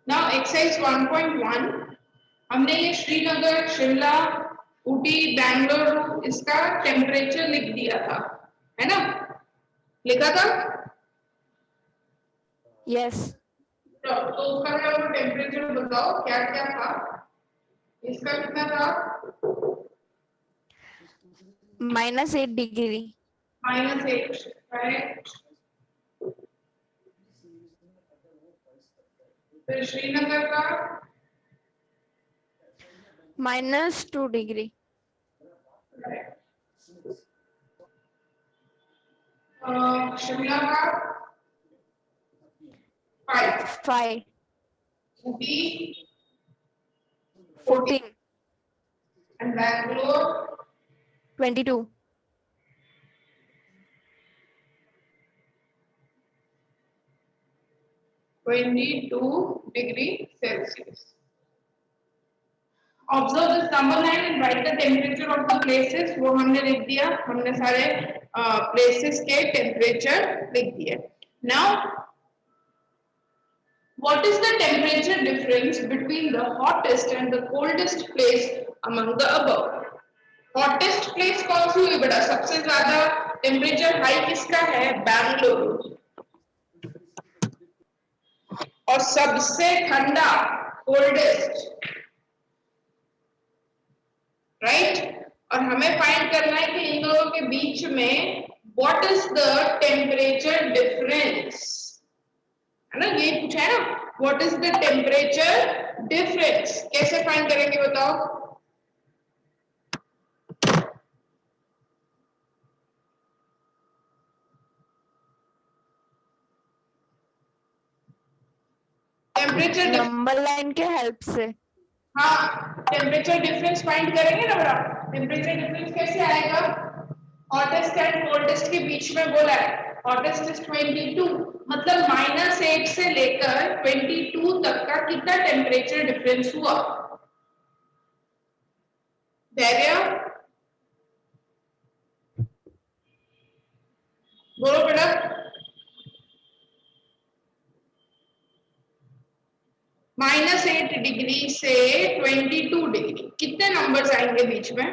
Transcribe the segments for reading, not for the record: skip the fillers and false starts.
Now exercise 1.1 हमने ये श्रीनगर, शिमला, ऊटी, बेंगलुरु इसका टेम्परेचर लिख दिया था, है ना? लिखा था? यस। तो उसका क्या टेम्परेचर बताओ क्या क्या था? इसका कितना था? -8 डिग्री। -8, राइट। फिर श्रीनगर का -2 डिग्री। शिमला का 5, 5, Ooty 14, and Bangalore 22, 22 degree Celsius. Observe this number line and write the temperature of the places. वो हमने लिख दिया, हमने सारे places के temperature लिख दिए. Now, what is the temperature difference between the hottest and the coldest place among the above? Hottest place कौन सी हुई बेटा? सबसे ज्यादा temperature high किसका है? बैंगलोर. और सबसे ठंडा कोल्डेस्ट, राइट? और हमें फाइंड करना है कि इन दोनों के बीच में what is the temperature difference, है ना? ये पूछा है ना, what is the temperature difference? कैसे फाइंड करेंगे बताओ? टेम्परेचर नंबर लाइन के हेल्प से। हाँ, टेम्परेचर डिफरेंस फाइंड करेंगे ना बेटा. टेम्परेचर डिफरेंस कैसे आएगा? हॉटेस्ट एंड कोल्डेस्ट के बीच में बोला है, हॉटेस्ट इज 22, मतलब -8 से लेकर 22 तक का कितना टेम्परेचर डिफरेंस हुआ? धैर्य बोलो बेटा. -8 डिग्री से 22 डिग्री कितने नंबर्स आएंगे बीच में?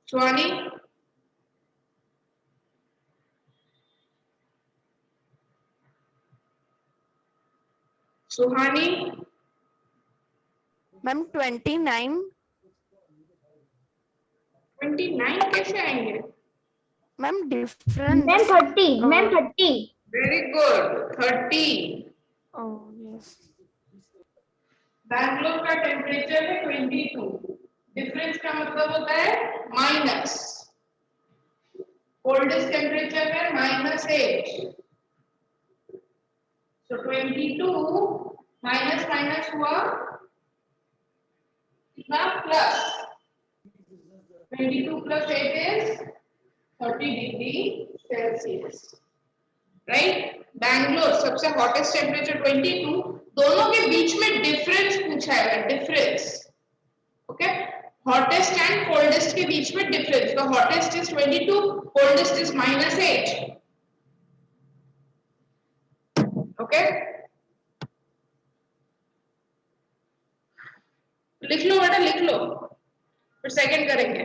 स्वानी सुहानी मैम 29। 29 कैसे आएंगे? Ma'am difference. Ma'am 30, ma'am 30। Very good, 30. Yes. Bangalore का टेम्परेचर है 22, डिफरेंस का मतलब होता है माइनस. कोल्डेस्ट टेम्परेचर है -8, so 22 माइनस माइनस हुआ कितना? Plus. 22 plus 8 is 30 degree Celsius, right? Bangalore सबसे हॉटेस्ट टेम्परेचर 22, दोनों के बीच में डिफरेंस पूछा है, difference. Okay, hottest and coldest के बीच में डिफरेंस, तो hottest is 22, coldest is -8. Okay, लिख लो बेटा, लिख लो, फिर सेकंड करेंगे.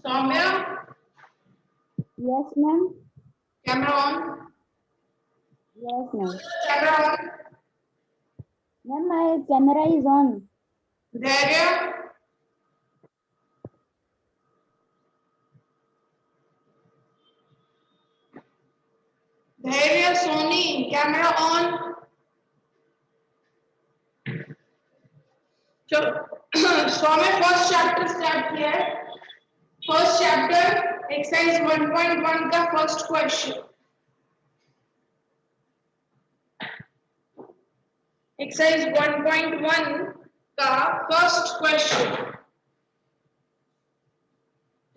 Saumya, Yes, ma'am. Camera on. Yes, ma'am. Camera on. Ma'am, my camera is on. धैर्य, धैर्य, सोनी, कैमरा ऑन. चलो सौम्य फर्स्ट चैप्टर स्टार्ट किया है. फर्स्ट चैप्टर एक्सरसाइज 1.1 का फर्स्ट क्वेश्चन. एक्सरसाइज 1.1 का फर्स्ट क्वेश्चन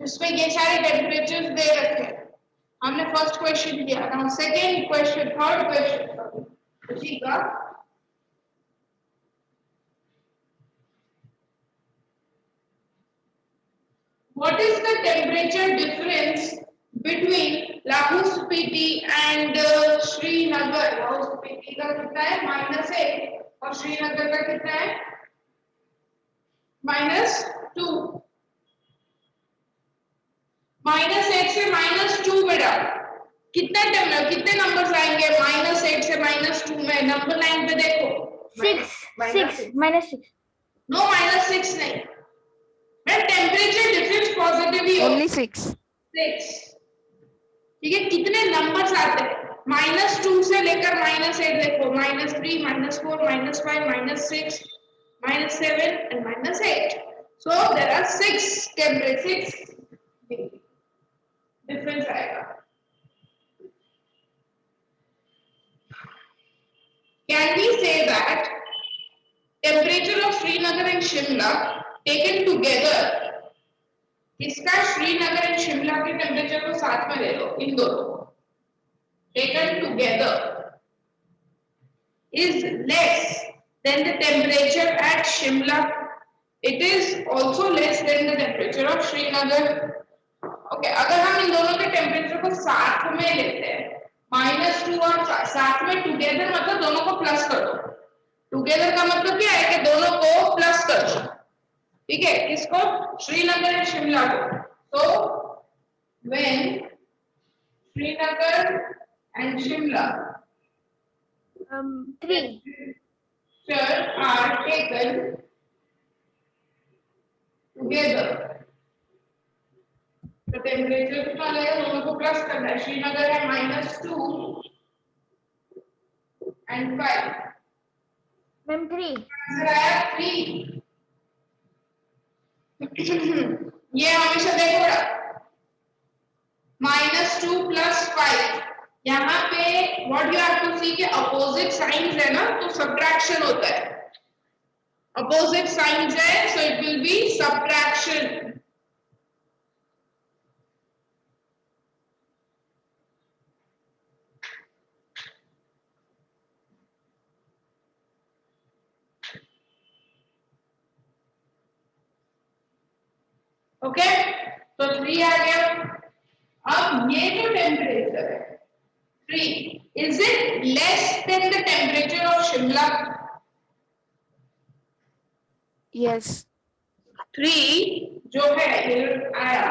इसमें ये सारे टेम्परेचर्स दे रखे हैं। हमने फर्स्ट क्वेश्चन किया, now second question, third question उसी का। What is the temperature difference between Lahul Spiti and Srinagar? Lahul Spiti का कितना है -1 और श्रीनगर का कितना है -2। -1 से -2 बेटा कितने नंबर्स आएंगे -1 से -2 में? नंबर लाइन पे देखो, 6 -6 नो -6 नहीं, मैं टेम्परेचर डिफरेंस पॉजिटिव ही हो Only 6. 6। ठीक है, कितने नंबर्स आते हैं -2 से लेकर -8 देखो, -3 -4 -5 -6 -7 and -8, so there are 6 temperature difference आएगा। Can we say that temperature of Srinagar and Shimla taken together, इसका श्रीनगर एंड शिमला के टेम्परेचर को साथ में ले लो, इन दोनों taken together is less than the temperature at Shimla. It is also less than the temperature of Srinagar. Okay, अगर हम इन दोनों के टेम्परेचर को साथ में लेते हैं, -2 और साथ में टुगेदर मतलब दोनों को प्लस कर दो। टुगेदर का मतलब क्या है कि दोनों को प्लस कर दो, ठीक है, किसको? श्रीनगर एंड शिमला को। तो when Srinagar and Shimla 3 are taken together, तो टेम्परेचर कितना लगेगा? दोनों को प्लस करना है। श्रीनगर है -2 and 5, मैम 3 आंसर आया 3। ये हमेशा देखो -2 + 5, यहाँ पे व्हाट यू हैव टू सी के अपोजिट साइंस है ना, तो सब्ट्रैक्शन होता है। अपोजिट साइंस है, so it will be subtraction. Okay, तो 3 आ गया। अब ये जो टेम्परेचर है 3, is it less than the temperature of Shimla? Yes. 3 जो है ये आया,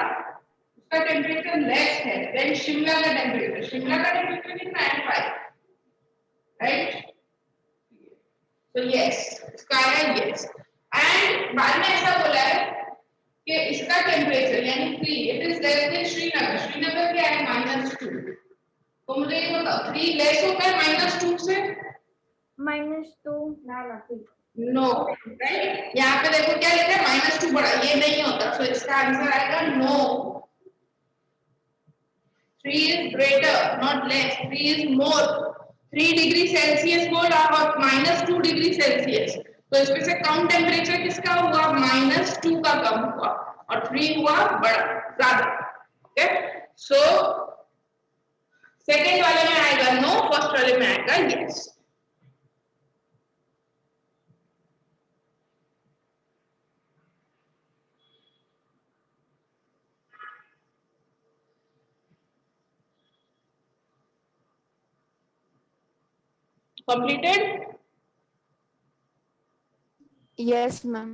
उसका टेम्परेचर लेस है देन शिमला का टेम्परेचर। शिमला का टेम्परेचर कितना है? 5, राइट? तो यस, इसका आया यस। एंड बाद में ऐसा बोला है कि इसका टेम्परेचर यानी 3 it is less than Srinagar. Srinagar क्या है? -2। तो मुझे ये बताओ 3 लेस होता है -2 से? -2 नो, राइट? यहाँ पे देखो क्या लिखा है, -2 बड़ा, ये नहीं होता, सो इसका आंसर आएगा no. 3 is greater, not less. 3 is more. 3 degree Celsius बोल रहा और -2 डिग्री सेल्सियस, तो इसमें से कम टेम्परेचर किसका हुआ? -2 का कम हुआ, और 3 हुआ बड़ा, ज्यादा। ओके, सो सेकेंड वाले में आएगा नो, फर्स्ट वाले में आएगा यस। Completed? Yes, ma'am.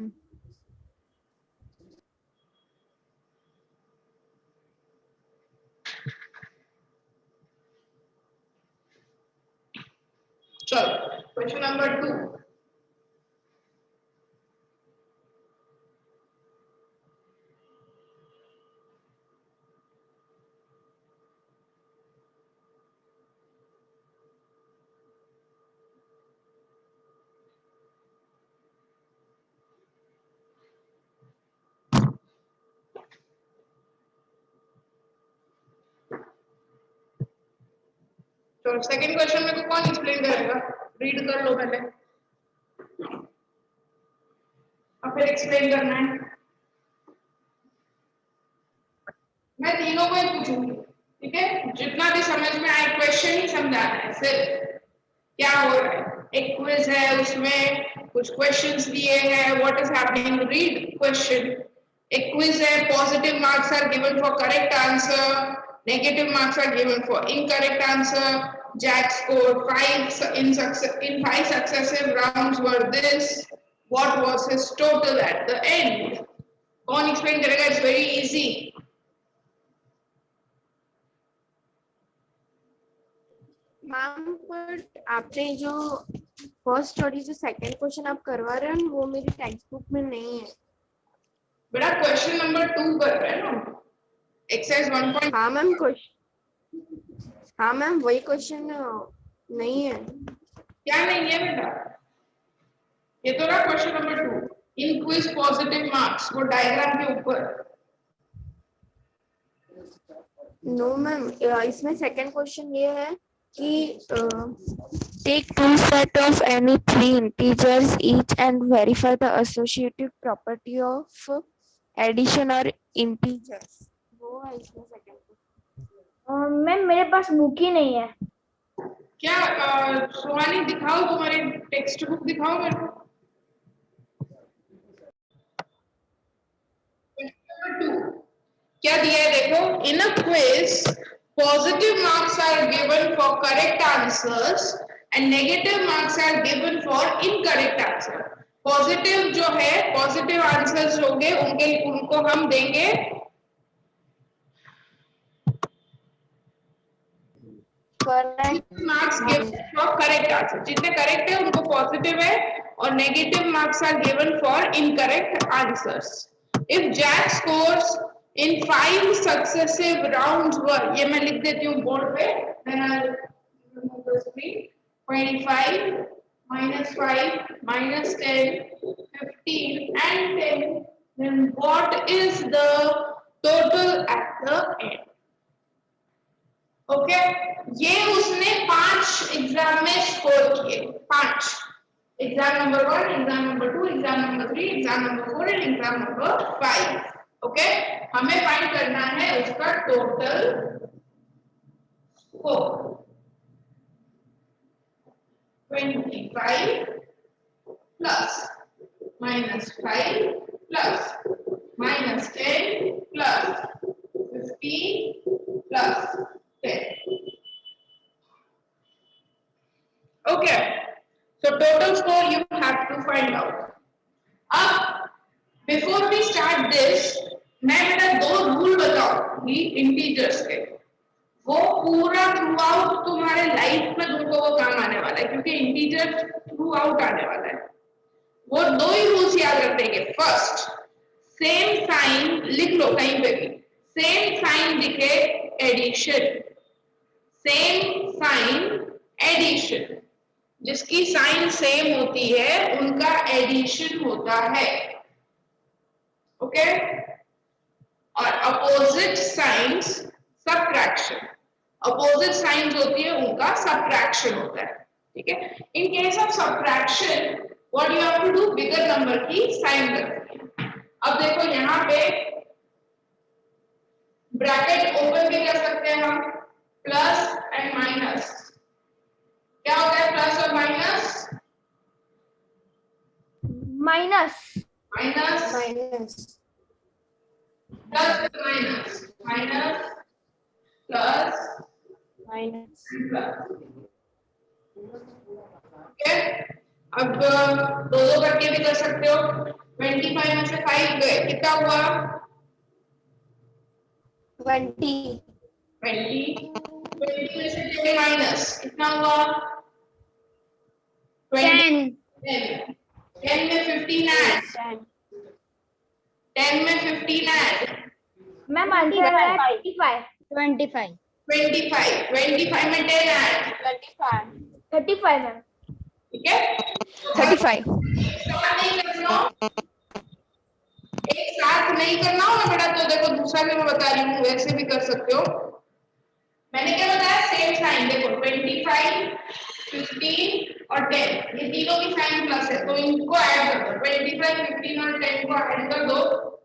चलो, क्वेश्चन नंबर 2। तो सेकंड क्वेश्चन में को कौन एक्सप्लेन करेगा? रीड कर लो पहले और फिर एक्सप्लेन करना है। मैं तीनों को ही पूछूंगी, ठीक है? जितना भी समझ में आए, क्वेश्चन ही समझाना है सिर्फ। क्या हो रहा है, एक क्विज है, उसमें कुछ क्वेश्चंस दिए हैं, what is happening, read question. एक क्विज है, positive marks are given for correct answer, negative marks are given for incorrect answer. Jack scored in 5 successive rounds were this. What was his total at the end? कौन explain करेगा? It's very easy. Ma'am but आपने जो first और जो second question आप करवा रहे हो वो मेरी टेक्स्ट बुक में नहीं है। बेटा क्वेश्चन नंबर 2 कर रहे हैं ना, एक्सरसाइज 1. हाँ मैम हाँ मैम वही क्वेश्चन नहीं है। क्या नहीं है बेटा? ये तो रहा question number 2, in quiz positive marks, वो डायग्राम के ऊपर। नो मैम, इसमें सेकंड क्वेश्चन ये है कि take two set of any three integers each and verify the associative property of addition और इंटीजर्स। वो है इसमें सेकंड। मैम मेरे पास बुक ही नहीं है। क्या सुहानी दिखाओ, तुम्हारी टेक्स्ट बुक दिखाओ मेरे को। नंबर 2 क्या दिया है देखो, in a quiz positive marks are given for correct answers and negative marks are given for incorrect answer. Positive जो है, पॉजिटिव आंसर्स होंगे उनको हम देंगे marks given for correct answer, जितने करेक्ट है उनको पॉजिटिव है, और negative marks are given for incorrect answers. If Jack scores in 5 successive rounds were, ये मैं लिख देती हूँ बोर्ड पे, then I'll remove the screen. 25 minus 5 minus 10 15 and 10, then what is the total at the end? Okay ये उसने 5 exam में score किए, 5, exam number 1, exam number 2, exam number 3, exam number 4 and exam number 5। Okay हमें find करना है उसका total score. 25 plus minus 5 plus minus 10 plus 15 plus 10। Okay, so total score you have to find out. अब before we start this, मैं बेटा 2 rule बताऊंगी integers के, वो पूरा थ्रू आउट तुम्हारे लाइफ में तुमको वो काम आने वाला है, क्योंकि इंटीजर थ्रू आउट आने वाला है। वो 2 ही रूल्स याद रखेंगे। फर्स्ट, सेम साइन लिख लो कहीं पे भी, सेम साइन दिखे एडिशन, सेम साइन एडिशन, जिसकी साइन सेम होती है उनका एडिशन होता है। ओके और opposite signs subtraction, opposite signs होती है उनका सबट्रैक्शन होता है। ठीक है, in case of subtraction what you have to do, bigger number की साइन करनी है। अब देखो यहाँ पे ब्रैकेट ओपन भी कर सकते हैं हम, प्लस एंड माइनस, क्या होता है प्लस और minus? Minus minus minus plus minus, minus plus minus. Okay अब 2 करके भी कर सकते हो। 25 में से 5 गए, कितना हुआ? 20 20 में से 10 माइनस, कितना हुआ? 10 10 में 15 ऐड, 10 में 15 ऐड, मैम आंसर है 25 25 में 10 ऐड, 35 मैम। ठीक है? 35। एक साथ नहीं करना हो ना बेटा, तो देखो दूसरा भी मैं बता रही हूँ, वैसे भी कर सकते हो। मैंने क्या बताया, सेम साइन देखो 25 15 और 10, ये तीनों की साइन प्लस है, तो इनको ऐड कर दो, 25 15 और 10 को ऐड कर दो,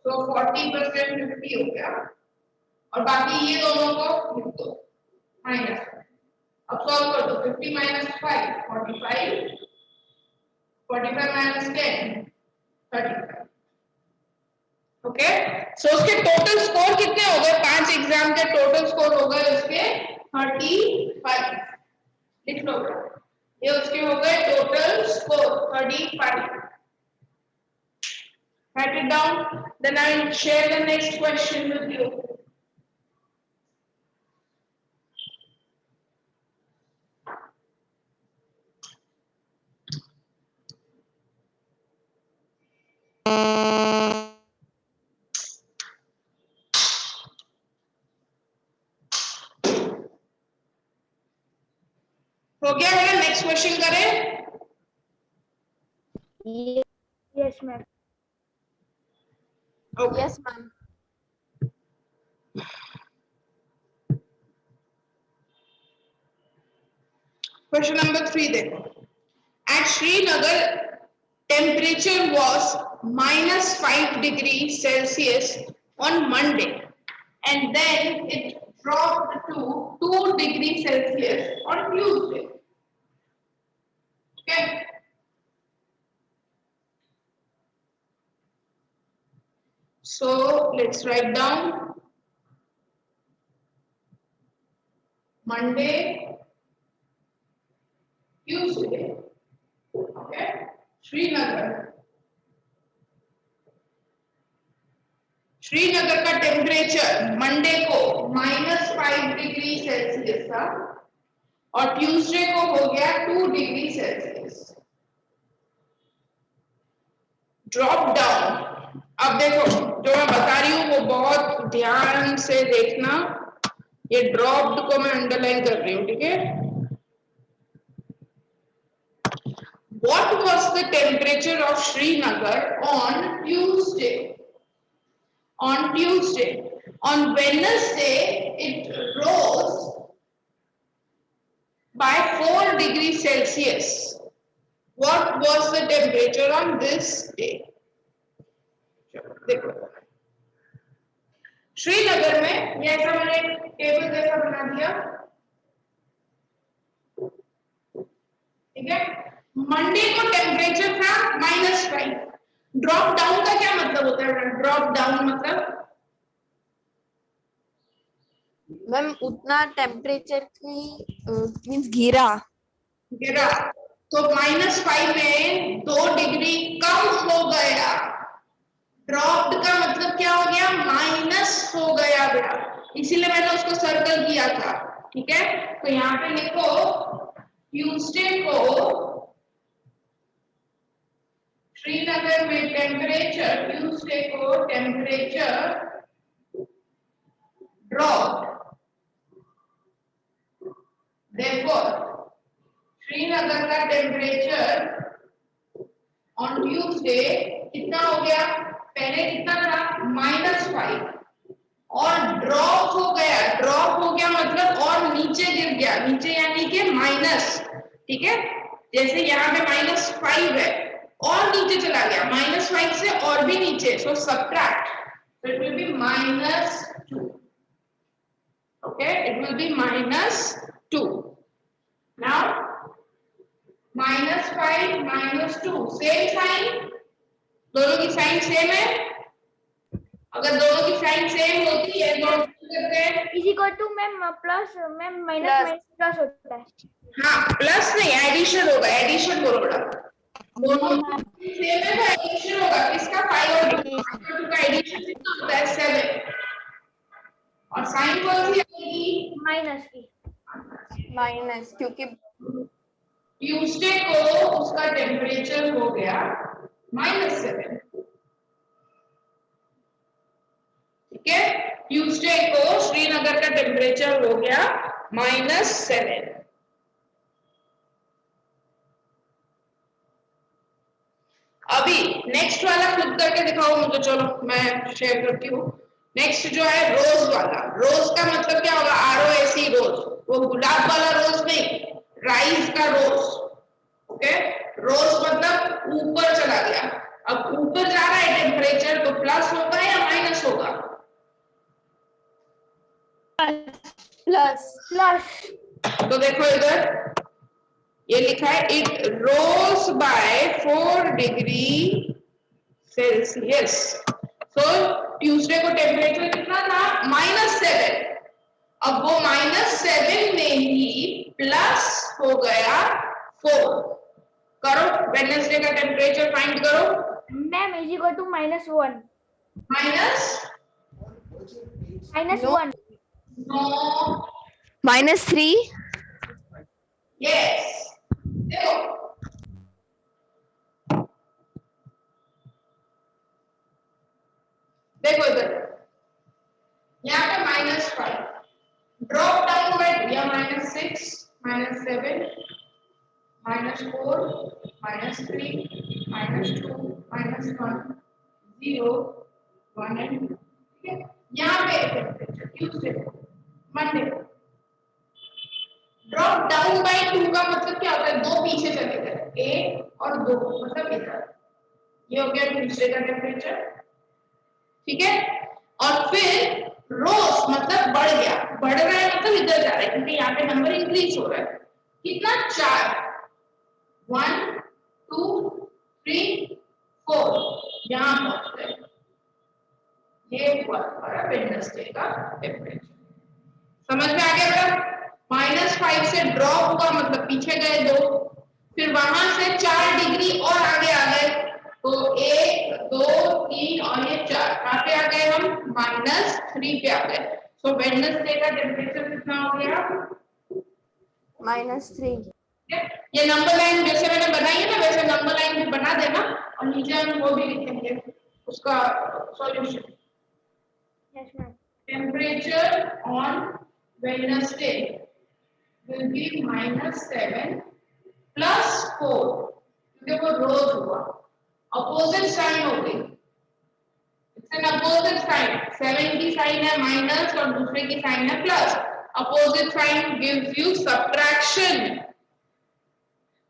तो 40% 50 हो गया, और बाकी ये दोनों को लिख दो माइनस। अब सॉल्व कर दो 50 माइनस 5 45 45 माइनस 10 35। ओके सो उसके टोटल स्कोर कितने हो गए? 5 एग्जाम के टोटल स्कोर हो गए उसके 35। लिख लो ये उसके हो गए total score 35। Write it down. Then I will share the next question with you. हो गया है? नेक्स्ट क्वेश्चन करें? Yes, ma'am. Okay. Yes, ma'am. Question number 3 देखो. At Srinagar, temperature was -5 degrees Celsius on Monday, and then it dropped to 2 degrees Celsius on Tuesday. Okay. So let's write down Monday, Tuesday. Okay. Srinagar का temperature Monday को -5 degree Celsius था और Tuesday को हो गया 2 degree Celsius. Drop down. अब देखो जो मैं बता रही हूँ वो बहुत ध्यान से देखना, ये ड्रॉप्ड को मैं अंडरलाइन कर रही हूँ, ठीक है। What was the temperature of Srinagar on Tuesday? On Tuesday. On Wednesday, it rose by 4 degrees Celsius. What was the temperature on this day? देखो श्रीनगर में ये ऐसा मैंने टेबल जैसा बना दिया, ठीक है। मंडे को टेम्परेचर था -5। ड्रॉप डाउन का क्या मतलब होता है? ड्रॉप डाउन मतलब मैम उतना टेम्परेचर की मींस गिरा तो -5 में 2 डिग्री कम हो गया। ड्रॉप्ड का मतलब क्या हो गया? माइनस हो गया बेटा, इसीलिए मैंने उसको सर्कल किया था, ठीक है। तो यहाँ पे लिखो ट्यूसडे को श्रीनगर में टेम्परेचर, ट्यूसडे को टेम्परेचर ड्रॉप, therefore श्रीनगर का टेम्परेचर ऑन ट्यूसडे कितना हो गया? पहले कितना था? -5 और ड्रॉप हो गया। ड्रॉप हो गया मतलब और नीचे गिर गया, नीचे यानी कि माइनस, ठीक है। जैसे यहाँ पे -5 है और नीचे चला गया, -5 से और भी नीचे, सो subtract, so it will be -2. Okay, it will be -2. Now -5 -2 same sign, दोनों की साइन सेम है। अगर दोनों की साइन सेम होती है तो हम करते हैं is equal to ma'am plus, ma'am minus plus होता है। हाँ प्लस नहीं, एडिशन होगा, एडिशन बोलो बेटा। दोनों सेम है तो एडिशन होगा। किसका? 5 और 2 का एडिशन कितना होता है? 7। और साइन कौन सी आएगी? माइनस की। माइनस, क्योंकि ट्यूसडे को उसका टेम्परेचर हो गया -7, ठीक है। ट्यूसडे को श्रीनगर का टेम्परेचर हो गया -7। अभी नेक्स्ट वाला खुद करके दिखाओ मुझे, चलो मैं शेयर करती हूँ। नेक्स्ट जो है रोज वाला। रोज का मतलब क्या होगा? ROSE रोज, वो गुलाब वाला रोज नहीं, राइस का रोज, ओके। रोज मतलब ऊपर चला गया। अब ऊपर जा रहा है टेम्परेचर तो प्लस होगा या माइनस होगा? प्लस तो देखो इधर ये लिखा है it rose by 4 degree Celsius. तो ट्यूसडे को टेम्परेचर कितना था -7, अब वो -7 में ही प्लस हो गया 4। करो वेडनेसडे का टेम्परेचर फाइंड करो। Ma'am is equal to -1 -1 no -3 yes देखो देखो इधर यहाँ पे -5 ड्रॉप डाउन बाय या -6 -7 -4 -3 -2 -1 0 1 एंड ठीक है। यहाँ पे temperature Tuesday Monday drop down by 2 का मतलब क्या होता है, दो पीछे चले गए 1 और 2 मतलब इधर ये हो गया ट्यूसडे का टेम्परेचर ठीक है। और फिर रोज मतलब बढ़ गया, बढ़ रहा है मतलब इधर जा रहा है क्योंकि यहाँ पे नंबर इंक्रीज हो रहा है कितना 4 1 2 3 4 यहाँ पहुंच गए। ये हुआ हमारा वेडनेसडे का टेम्परेचर। समझ में आ गया बेटा। -5 से ड्रॉप हुआ मतलब पीछे गए 2, फिर वहां से 4 डिग्री और आगे आ गए तो 1 2 3 और ये 4 कहाँ पे आ गए हम -3 पे आ गए। सो वेडनेसडे का टेम्परेचर कितना हो गया -3 ये नंबर लाइन जैसे मैंने बनाई है ना वैसे नंबर लाइन भी बना देना और नीचे हम वो भी लिखेंगे उसका solution. Yes ma'am Temperature on Wednesday will be -7 plus 4 क्योंकि वो रोज हुआ अपोजिट साइन हो गई। इट्स एन अपोजिट साइन 7 की साइन है माइनस और दूसरे की साइन है plus. Opposite sign gives you subtraction.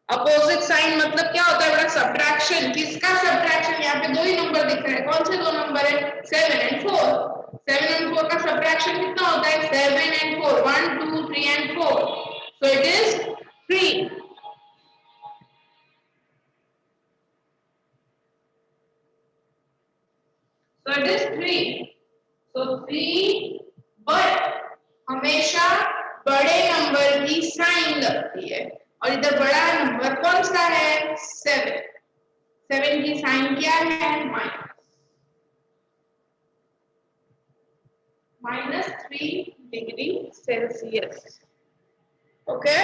Opposite sign मतलब क्या होता है बेटा सब्ट्रैक्शन। किसका सब्ट्रैक्शन, यहाँ पे दो ही नंबर दिख रहे हैं, कौन से दो नंबर है 7 एंड 4। 7 एंड 4 का सब्ट्रैक्शन कितना होता है 7 and 4 1 2 3 and 4 so it is 3। So it is 3 so 3 but हमेशा बड़े नंबर की साइन लगती है और इधर बड़ा नंबर कौन सा है 7। 7 की साइन क्या है -3 डिग्री सेल्सियस। ओके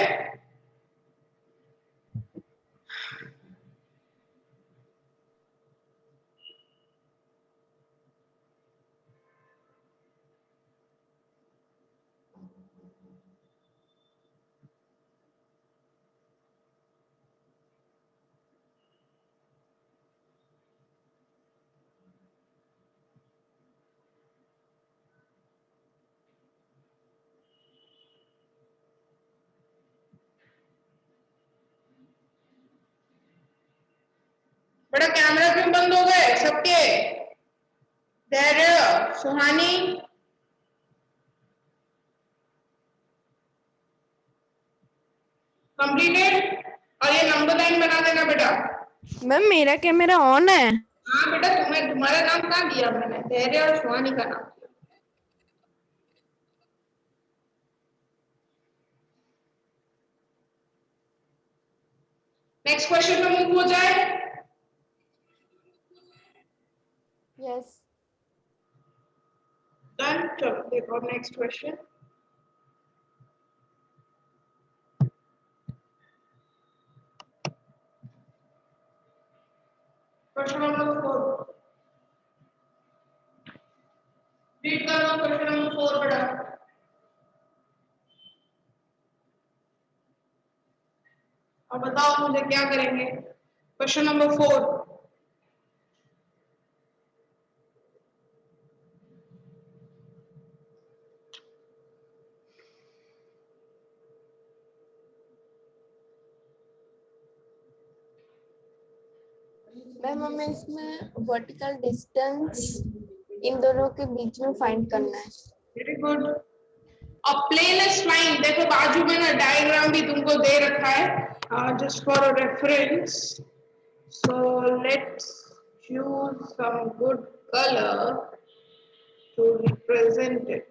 बड़ा कैमरा क्यों बंद हो गए सबके। धैर्य सुहानी कंप्लीटेड। और ये नंबर लाइन बना देना बेटा। मैम मेरा कैमरा ऑन है। हाँ बेटा तुम्हें तुम्हारा नाम कहाँ दिया मैंने, धैर्य और सुहानी का नाम। नेक्स्ट क्वेश्चन में मूव हो जाए। यस डन चलो देखो next question. Question number 4 read कर लो। क्वेश्चन नंबर 4 बेटा। और बताओ मुझे क्या करेंगे। क्वेश्चन नंबर 4 मैम हमें इसमें वर्टिकल डिस्टेंस इन दोनों के बीच में फाइंड करना है। Very good. A plane is flying. देखो बाजू में ना डायग्राम भी तुमको दे रखा है, just for a reference. So let's choose some good color to represent it.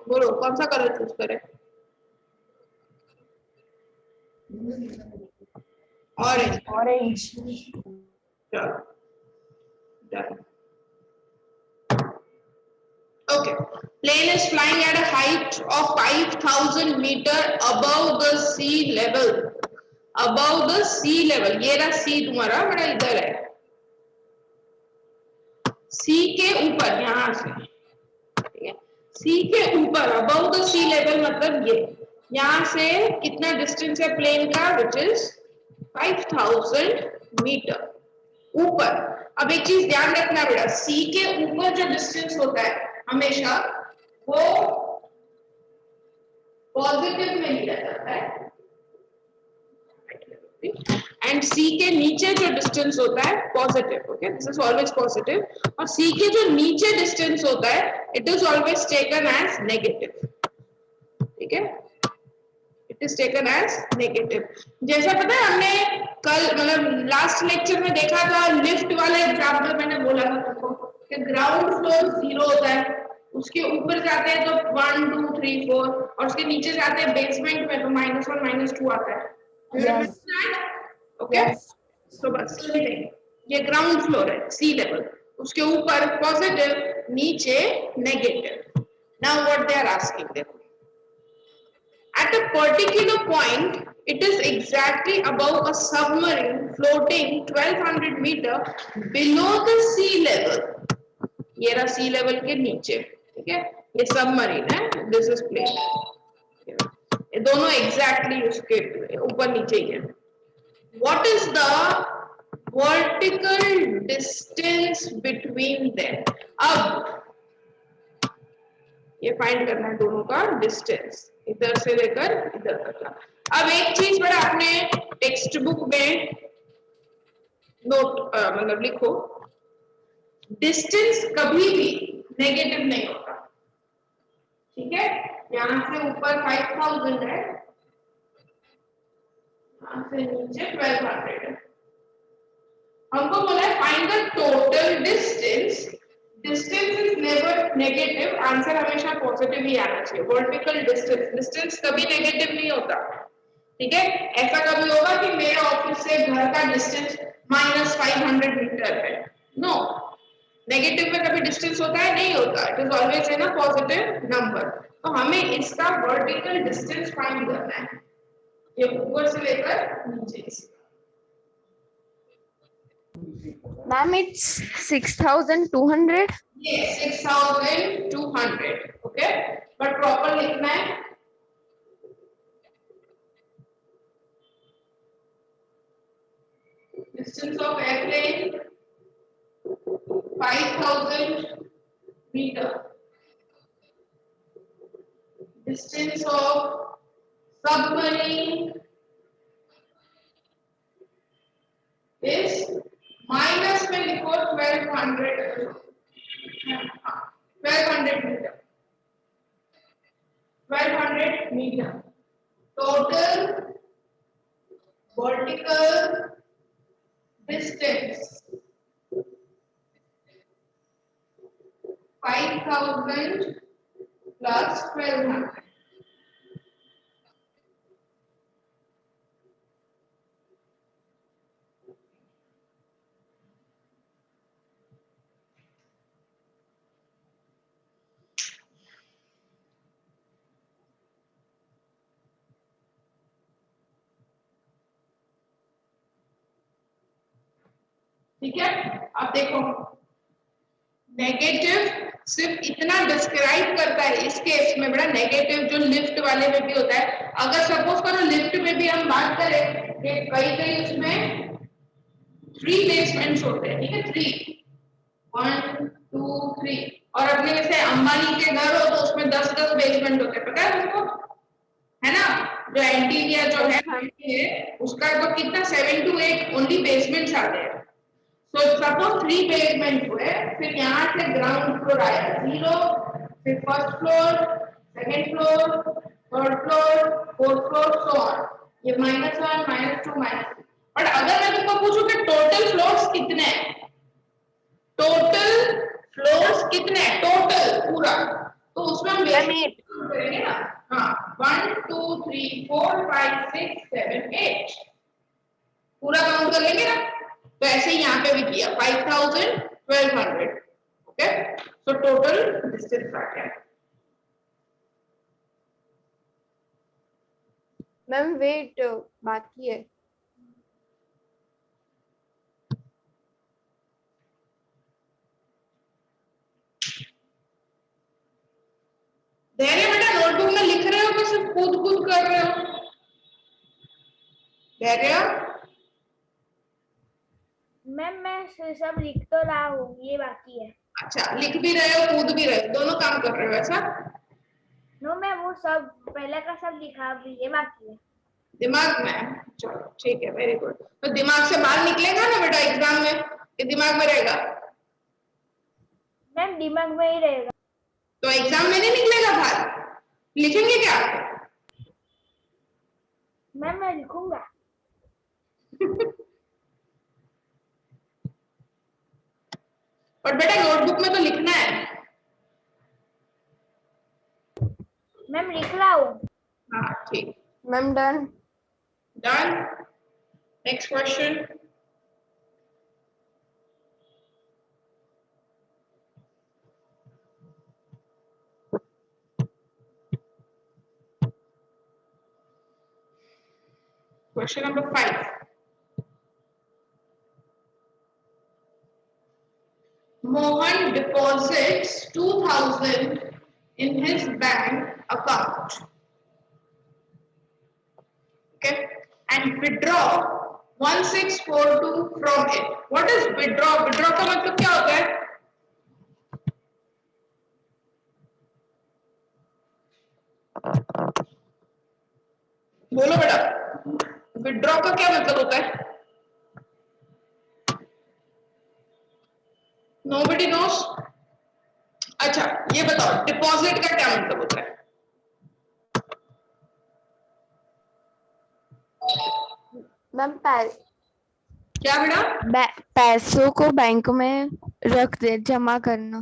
बोलो कौन सा कलर चूज करें? Orange. Orange. Done. Done. Okay. Plane is flying at a height of 5,000 meter above the sea level. Above the sea level. ये रहा sea तुम्हारा बड़ा इधर है. sea के ऊपर यहाँ से. ठीक है. sea के ऊपर above the sea level मतलब ये. यहाँ से कितना distance है plane का? Which is 5,000 meter. ऊपर. अब एक चीज ध्यान रखना बेटा, सी के ऊपर जो डिस्टेंस होता है हमेशा वो पॉजिटिव में लिया जाता है, एंड सी के नीचे जो डिस्टेंस होता है positive. Okay, this is always positive. और सी के जो नीचे डिस्टेंस होता है it is always taken as negative. ठीक है, it is taken as negative. जैसा पता है हमने कल मतलब लास्ट लेक्चर में देखा था, लिफ्ट वाला एग्जांपल मैंने बोला था तुमको कि ग्राउंड फ्लोर 0 होता है, उसके ऊपर जाते हैं तो 1 2 3 4 और उसके नीचे जाते हैं बेसमेंट में तो -1 -2 आता है. Yes. ओके, तो बस ये ग्राउंड फ्लोर है, सी लेवल. उसके ऊपर पॉजिटिव, नीचे negative. Now what they are asking, देखो at a particular point it is exactly above a submarine floating 1200 meter below the sea level. ये रहा sea level के नीचे. ठीक है, ये सबमरीन है, this is plane. ये दोनों exactly उसके ऊपर नीचे ही है. What is the vertical distance between them? अब ये फाइंड करना है दोनों का डिस्टेंस, इधर से लेकर इधर तक का. अब एक चीज बड़ा अपने टेक्स्ट बुक में नोट मतलब लिखो, डिस्टेंस कभी भी नेगेटिव नहीं होता. ठीक है, यहाँ से ऊपर 5,000 है, यहाँ से नीचे 1200 है. हमको बोला है find the total distance. Distance is never negative, answer हमेशा पॉजिटिव ही आना चाहिए. वर्टिकल डिस्टेंस, डिस्टेंस कभी नेगेटिव नहीं होता. ठीक है, ऐसा कभी होगा कि मेरे ऑफिस से घर का डिस्टेंस -500 मीटर है? नो, नेगेटिव में कभी डिस्टेंस होता है? नहीं होता. It is always in a positive number. तो हमें इसका वर्टिकल डिस्टेंस फाइंड करना है, ये ऊपर से लेकर नीचे. Ma'am, it's 6,200. Yes, 6,200. Okay, but proper लिखना है. Distance of airplane 5,000 meter. Distance of submarine is minus में लिखो 1200 meter. 1200 meter. Total vertical distance 5,000 plus 1200. ठीक है, अब देखो नेगेटिव सिर्फ इतना डिस्क्राइब करता है इस केस में बड़ा. नेगेटिव जो लिफ्ट वाले में भी होता है, अगर सपोज करो लिफ्ट में भी हम बात करें कि कई उसमें 3 बेसमेंट्स होते हैं. ठीक है, 3 1 2 3. और अपने जैसे अंबानी के घर हो तो उसमें 10-10 बेसमेंट होते हैं, पता है तुमको, है ना? जो इंटीरियर जो है उसका तो कितना 7 to 8 ओनली बेसमेंट्स आते हैं. तो सपोज 3 बेसमेंट हुए, फिर यहाँ से ग्राउंड फ्लोर आया 0, फिर first floor, second floor, third floor, fourth floor, so on. ये -1, -2, -3। बट अगर मैं तुमको पूछूं कि टोटल फ्लोर्स कितने हैं, टोटल फ्लोर्स कितने हैं, टोटल पूरा, तो उसमें हम मैम बेसिक 8। करेंगे ना। हाँ, 1 2 3 4 5 6 7 8 पूरा काउंट कर लेंगे ना। तो ऐसे ही यहाँ पे भी किया 5000 1200। ओके, सो टोटल डिस्टेंस आ गया। मैम वेट, बाकी है। धैर्य बेटा, नोटबुक में लिख रहे हो कि सिर्फ कूद कूद कर रहे हो? धैर्य, मैम मैं सब लिख तो रहा हूँ, ये बाकी है। अच्छा, लिख भी रहे हो कूद भी रहे हो, दोनों काम कर रहे हो ऐसा? नो मैम वो सब पहले का सब लिखा, अभी ये बाकी है। दिमाग में? चलो ठीक है, वेरी गुड। तो दिमाग से बाहर निकलेगा ना बेटा एग्जाम में, ये दिमाग में रहेगा? मैम दिमाग में ही रहेगा। तो एग्जाम में नहीं निकलेगा बाहर, लिखेंगे क्या? मैम मैं लिखूंगा। और बेटा नोटबुक में तो लिखना है। मैम लिख रहा हूँ। हाँ ठीक, ma'am done. Done. Next question. Question number 5. Mohan deposits 2000 in his bank account. Okay, and withdraw 1642 from it. What is withdraw? Withdraw का मतलब क्या होता है? बोलो बेटा, withdraw का क्या मतलब होता है? Nobody knows? अच्छा, ये बताओ डिपॉजिट का क्या मतलब होता है? मैम क्या बेटा? पैसों को बैंक में रख दे, जमा करना।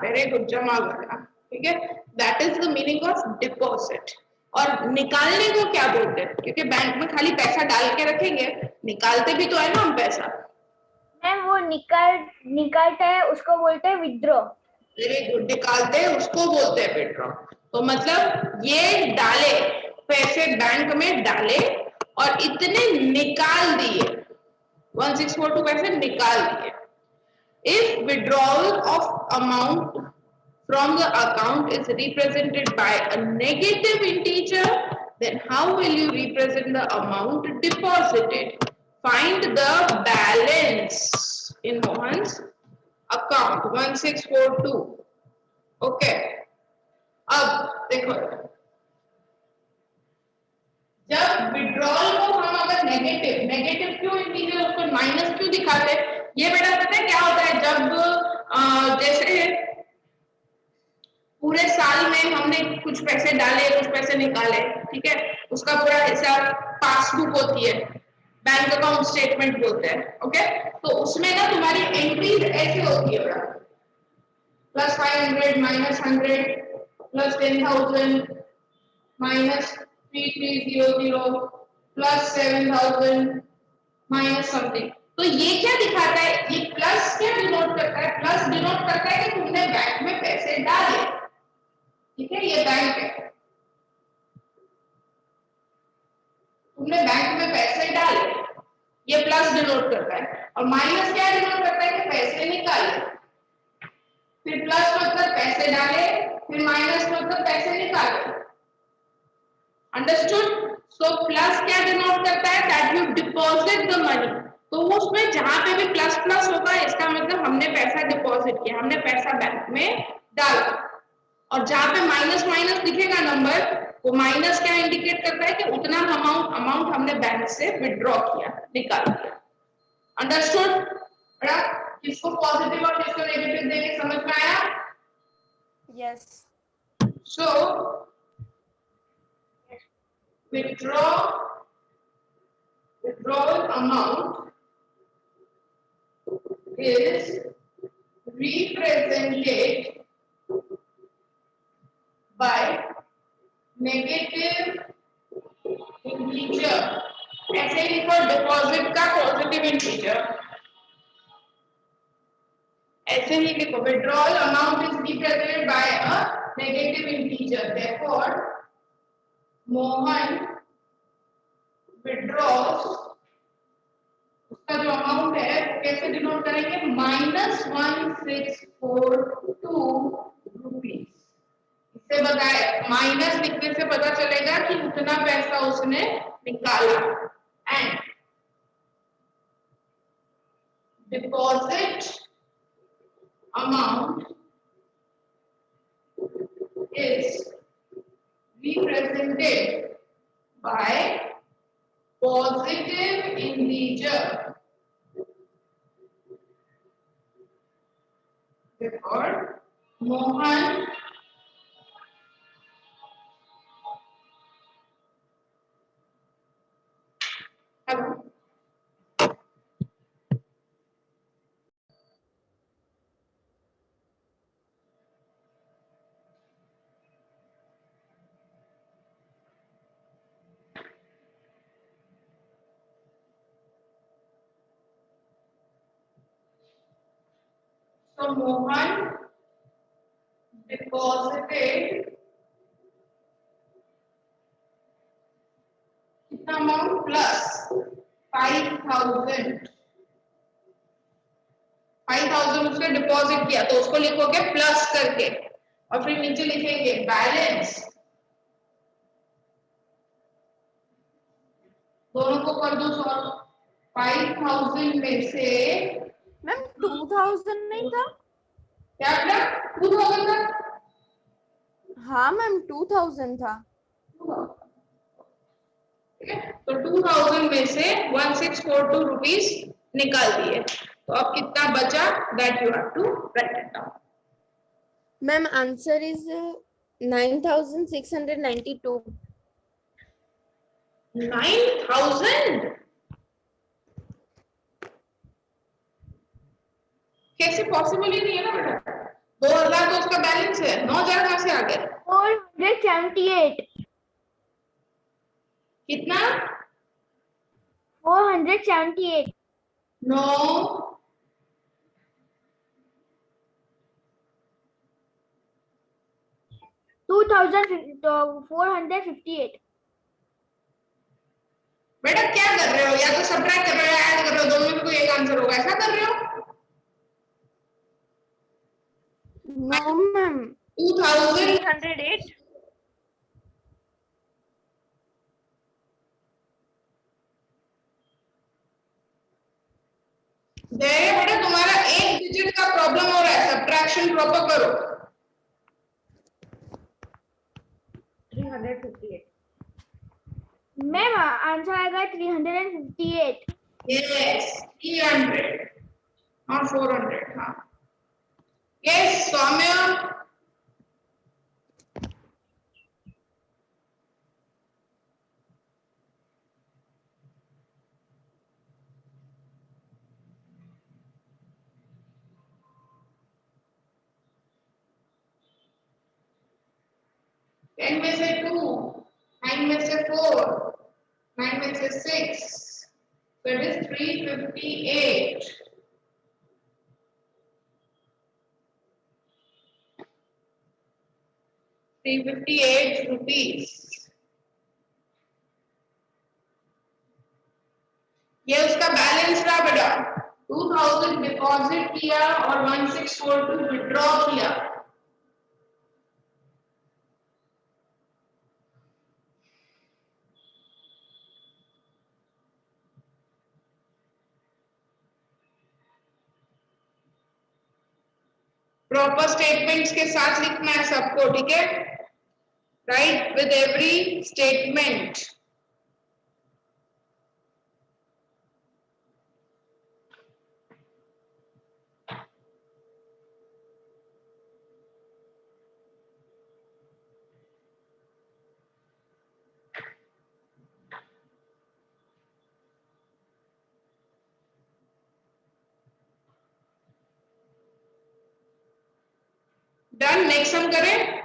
वेरी गुड, जमा करना। ठीक है, that is the meaning of deposit. और निकालने को क्या बोलते हैं? क्योंकि बैंक में खाली पैसा डाल के रखेंगे, निकालते भी तो है ना हम पैसा। मैम वो निकालते हैं उसको बोलते हैं विथड्रॉ। वेरी गुड, निकालते हैं उसको बोलते हैं विथड्रॉ। तो मतलब ये डाले पैसे, बैंक में डाले और इतने निकाल दिए, 1642 पैसे निकाल दिए। If withdrawal of amount from the account is represented by a negative integer, then how will you represent the amount deposited? Find the balance in Mohan's account 1642. Okay. अब देखो, जब विड्रॉल को हम अगर नेगेटिव क्यों इंटीजर उसको minus क्यों दिखाते हैं? ये बेटा पता है क्या होता है? जब जैसे पूरे साल में हमने कुछ पैसे डाले, कुछ पैसे निकाले, ठीक है, उसका पूरा हिसाब पासबुक होती है, बैंक अकाउंट स्टेटमेंट बोलते हैं। ओके, तो उसमें ना तुम्हारी एंट्रीज ऐसे होती है बेटा, +500 -100 +10,000 -3300 +7,000 माइनस समथिंग। तो ये क्या दिखाता है? ये प्लस क्या डिनोट करता है? प्लस डिनोट करता है कि तुमने बैंक में पैसे डाले। ठीक है, ये बैंक है, तुमने बैंक में पैसे डाले, ये प्लस डिनोट करता है। और माइनस क्या डिनोट करता है? कि पैसे निकाले। फिर प्लस मतलब पैसे डाले, फिर माइनस मतलब पैसे निकाले। अंडरस्टूड? सो प्लस क्या डिनोट करता है? That you deposit the money. तो उसमें जहां पे भी प्लस प्लस होगा, इसका मतलब हमने पैसा डिपॉजिट किया, हमने पैसा बैंक में डाला। और जहां पे माइनस माइनस दिखेगा नंबर, वो माइनस क्या इंडिकेट करता है? कि उतना अमाउंट हमने बैंक से विड्रॉ किया, निकाल दिया। अंडरस्टूड? बड़ा किसको पॉजिटिव और किसको नेगेटिव देके समझ में आया? Yes. So withdrawal amount is represented by negative integer. ऐसे लिखो डिपॉजिट का पॉजिटिव इंटीजर, ऐसे ही लिखो withdrawal amount is represented by a negative integer. Therefore Mohan withdraws, उसका जो अमाउंट है वो कैसे डिनोट करेंगे, -1642 रुपीस। इससे बताए माइनस लिखने से पता चलेगा कि उतना पैसा उसने निकाला। And deposit amount is represented by positive integer. Therefore, Mohan So Mohan deposited कितना अमाउंट प्लस 5000 उसने डिपॉजिट किया, तो उसको लिखोगे प्लस करके और फिर नीचे लिखेंगे बैलेंस, दोनों को कर दो सॉल्व। 5000 में से मैम 2000 नहीं था? क्या बेटा 2000 था? हाँ मैम 2000 था। तो 2000 में से 1642 रुपीस निकाल दिए, तो अब कितना बचा, that you have to write it down. Ma'am answer is 9692। 9000 कैसे पॉसिबल ही नहीं है ना बेटा, 2000 तो उसका बैलेंस है, 9000 कहां से आ गए? 478 कितना? 478 नो, तो 458 बेटा क्या कर रहे हो, या तो सब्ट्रैक्ट कर रहे हो या ऐड कर रहे हो, दोनों में कोई एक आंसर होगा, ऐसा कर रहे हो? No ma'am 2000 308। बेटा तुम्हारा एक डिजिट का प्रॉब्लम हो रहा है, सब्ट्रैक्शन प्रॉपर करो। 358। मैम आंसर आएगा 358। Yes 300 not 400। हाँ यस सौम्य, टेन में से 2, 9 में से 4, 9 में से 6, so it is 358। ₹358 ये उसका बैलेंस रहा बेटा। 2000 डिपॉजिट किया और 1642 विड्रॉ किया। प्रॉपर स्टेटमेंट्स के साथ लिखना है सबको, ठीक है? Right with every statement. Done, next हम करें।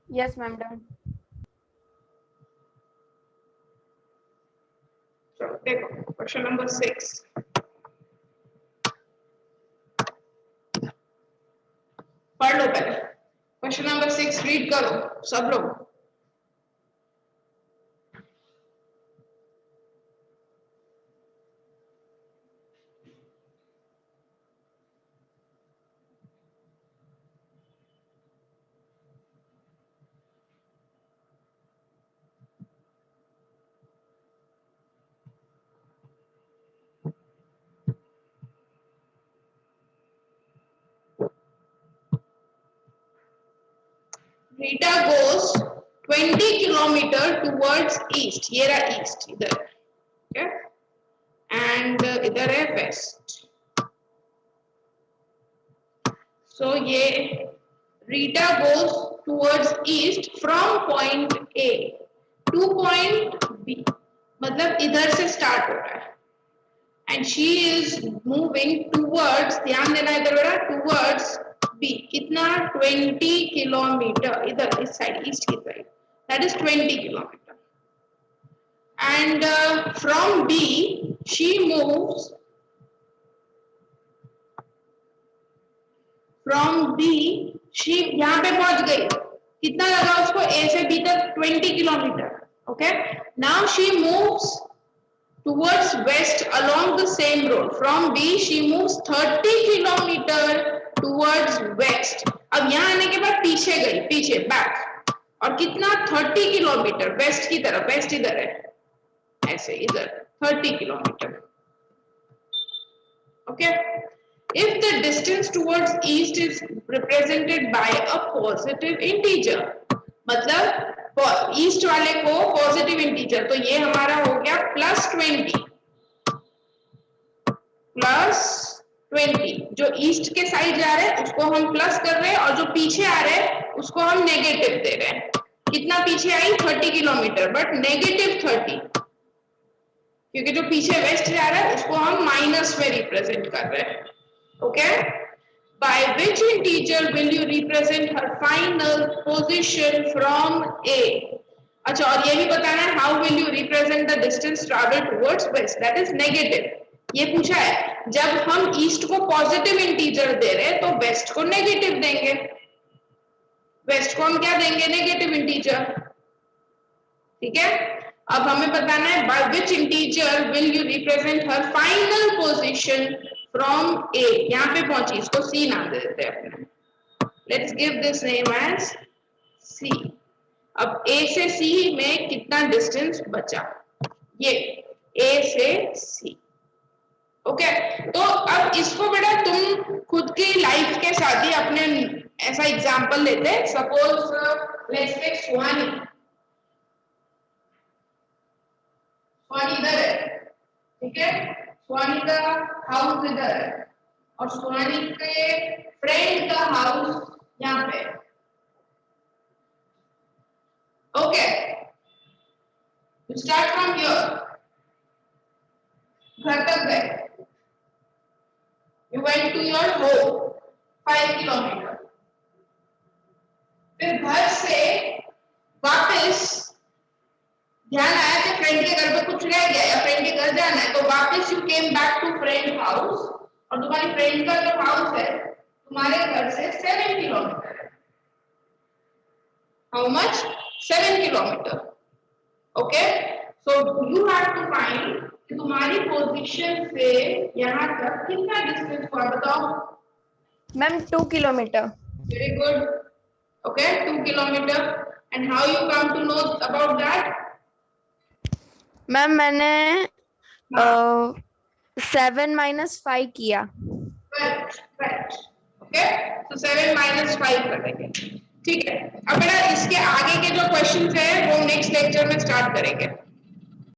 Yes, ma'am, done. चलो देखो क्वेश्चन नंबर 6, पढ़ लो पहले क्वेश्चन नंबर 6, रीड करो सब लोग। Rita goes 20 kilometre towards east, ये रहा ईस्ट इधर, okay? And इधर है वेस्ट। So ये Rita goes towards east from point A to point B, मतलब इधर से स्टार्ट हो रहा है। And she is moving towards, ध्यान देना इधर बेटा, towards B, कितना 20 किलोमीटर, इधर इस साइड ईस्ट की side, that is 20 kilometre. And from B she moves, from B she यहाँ पे पहुंच गई, कितना लगा उसको A से B तक 20 kilometre, okay? Now she moves towards west along the same road. From B she moves 30 kilometer towards west. अब यहाँ आने के बाद पीछे गई, पीछे बैक, और कितना 30 किलोमीटर वेस्ट की तरफ, वेस्ट इधर है ऐसे, इधर 30 kilometre, okay? If the distance towards east is represented by a positive integer, मतलब ईस्ट वाले को पॉजिटिव इंटीजर, तो ये हमारा हो गया +20, +20, जो ईस्ट के साइड जा रहे हैं उसको हम प्लस कर रहे हैं, और जो पीछे आ रहे हैं उसको हम नेगेटिव दे रहे हैं। कितना पीछे आई 30 किलोमीटर, बट -30, क्योंकि जो पीछे वेस्ट जा रहा है उसको हम माइनस में रिप्रेजेंट कर रहे हैं, okay? By which integer will you represent her final position from A? अच्छा, और ये भी बताना है how will you represent the distance traveled towards west, that is negative। ये पूछा है, जब हम ईस्ट को पॉजिटिव इंटीजर दे रहे हैं तो वेस्ट को नेगेटिव देंगे, वेस्ट को हम क्या देंगे, नेगेटिव इंटीजर, ठीक है? अब हमें बताना है by which integer will you represent her final position from A, यहाँ पे पहुंची, इसको C नाम दे देते हैं अपने, let's give this name as C। अब A से C में कितना डिस्टेंस बचा, ये A से C, ओके? तो अब इसको बेटा तुम खुद की लाइफ के साथ ही अपने ऐसा एग्जांपल लेते हैं। Suppose let's take Swani, Swani इधर है, ठीक है? स्वानी का हाउस इधर है और स्वानी के फ्रेंड का हाउस यहाँ पे, okay? You start from here, घर तक गए, you went to your home 5 kilometer, फिर घर से वापस ध्यान आया कि फ्रेंड के घर पे कुछ रह गया या फ्रेंड के घर जाना है, तो वापस you came back to friend house, और तुम्हारी फ्रेंड का जो हाउस है तुम्हारे घर से 7 किलोमीटर है। How much? 7 kilometer, okay? So you have to find कि तुम्हारी पोजीशन से यहाँ तक कितना डिस्टेंस हुआ, बताओ। Ma'am 2 kilometer. Very good, okay, 2 kilometer. And how you come to know about that? Ma'am मैंने 7 - 5 किया। Right. ओके, तो 7 - 5 करेंगे, ठीक है? अब बेटा इसके आगे के जो क्वेश्चंस है वो नेक्स्ट लेक्चर में स्टार्ट करेंगे।